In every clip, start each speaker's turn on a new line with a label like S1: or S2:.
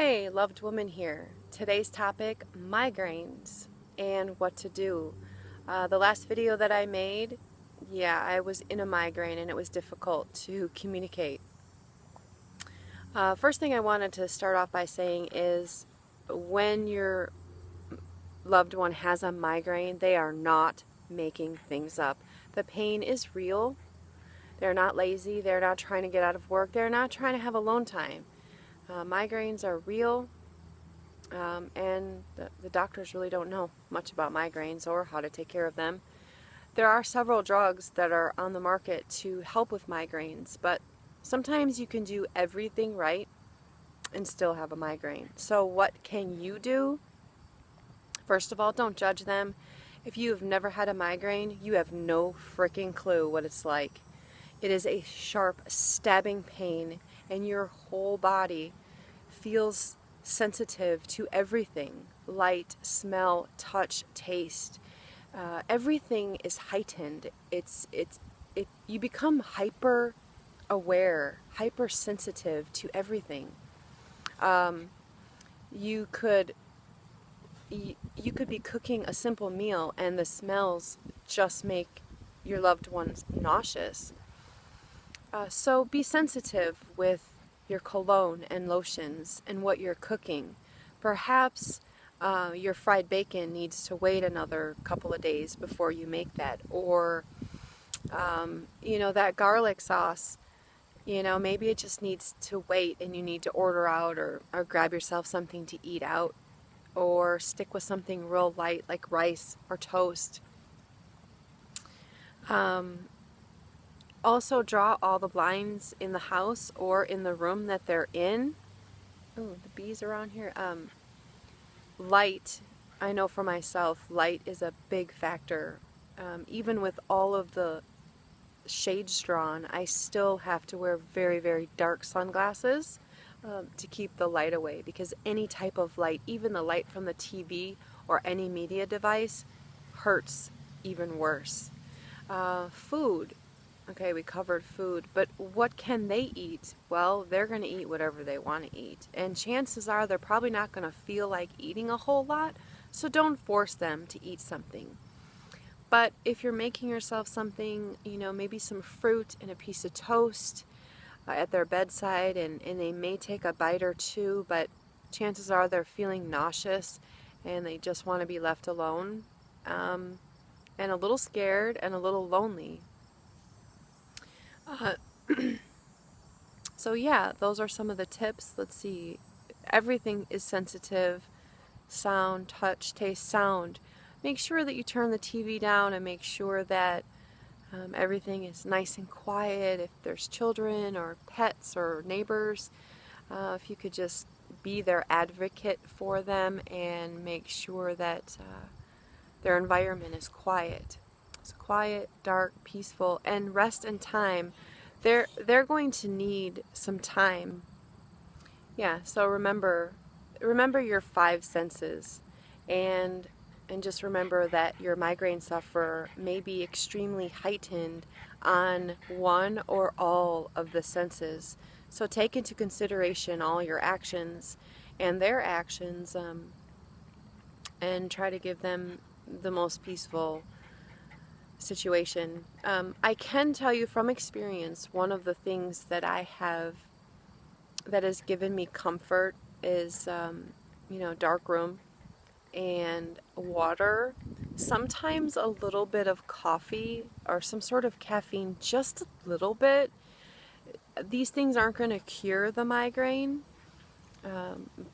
S1: Hey, loved woman here. Today's topic, migraines and what to do. The last video that I made, I was in a migraine and it was difficult to communicate. First thing I wanted to start off by saying is when your loved one has a migraine, they are not making things up. The pain is real. They're not lazy. They're not trying to get out of work. They're not trying to have alone time. Migraines are real. And the doctors really don't know much about migraines or how to take care of them. There are several drugs that are on the market to help with migraines, but sometimes you can do everything right and still have a migraine. So what can you do? First of all, don't judge them. If you have never had a migraine, you have no freaking clue what it's like. It is a sharp, stabbing pain, and your whole body feels sensitive to everything: light, smell, touch, taste. Everything is heightened. You become hyper aware, hypersensitive to everything. You could be cooking a simple meal and the smells just make your loved ones nauseous. So be sensitive with your cologne and lotions and what you're cooking. Perhaps your fried bacon needs to wait another couple of days before you make that. Or, that garlic sauce, maybe it just needs to wait and you need to order out or grab yourself something to eat out. Or stick with something real light like rice or toast. Also draw all the blinds in the house or in the room that they're in. Oh, the bees around here. Light, I know for myself, light is a big factor. Even with all of the shades drawn, I still have to wear very, very dark sunglasses to keep the light away, because any type of light, even the light from the TV or any media device, hurts even worse. Food. Okay, we covered food, but what can they eat? Well, they're going to eat whatever they want to eat, and chances are they're probably not going to feel like eating a whole lot, so don't force them to eat something. But if you're making yourself something, maybe some fruit and a piece of toast at their bedside, and they may take a bite or two, but chances are they're feeling nauseous and they just want to be left alone, and a little scared and a little lonely. So yeah, those are some of the tips. Let's see. Everything is sensitive. Sound, touch, taste, sound. Make sure that you turn the TV down and make sure that everything is nice and quiet. If there's children or pets or neighbors, if you could just be their advocate for them and make sure that their environment is quiet. It's quiet, dark, peaceful, and rest and time. They're going to need some time. Yeah, so remember your five senses, and just remember that your migraine sufferer may be extremely heightened on one or all of the senses. So take into consideration all your actions and their actions, and try to give them the most peaceful situation. I can tell you from experience, one of the things that I have that has given me comfort is, dark room and water, sometimes a little bit of coffee or some sort of caffeine, just a little bit. These things aren't going to cure the migraine,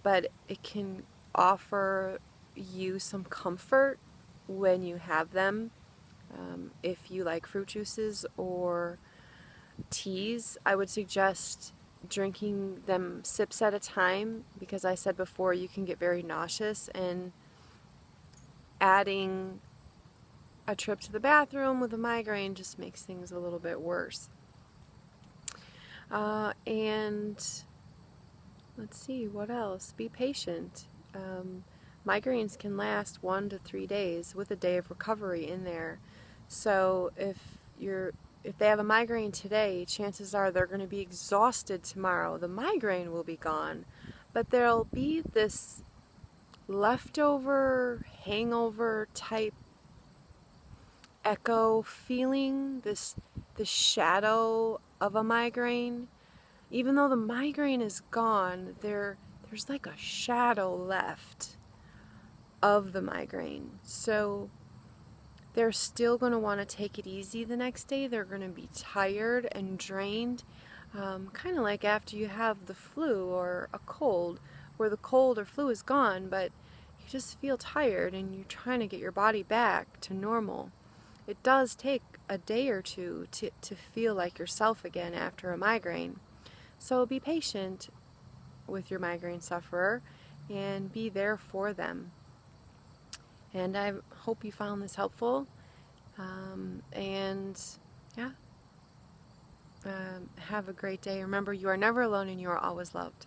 S1: but it can offer you some comfort when you have them. If you like fruit juices or teas, I would suggest drinking them sips at a time, because I said before you can get very nauseous, and adding a trip to the bathroom with a migraine just makes things a little bit worse. And let's see, what else? Be patient. Migraines can last 1 to 3 days with a day of recovery in there. So if they have a migraine today, chances are they're going to be exhausted tomorrow. The migraine will be gone, but there'll be this leftover, hangover type echo feeling, this shadow of a migraine. Even though the migraine is gone, there's like a shadow left of the migraine. So they're still going to want to take it easy the next day. They're going to be tired and drained, kind of like after you have the flu or a cold, where the cold or flu is gone, but you just feel tired and you're trying to get your body back to normal. It does take a day or two to feel like yourself again after a migraine. So be patient with your migraine sufferer and be there for them. And I hope you found this helpful. And yeah, have a great day. Remember, you are never alone and you are always loved.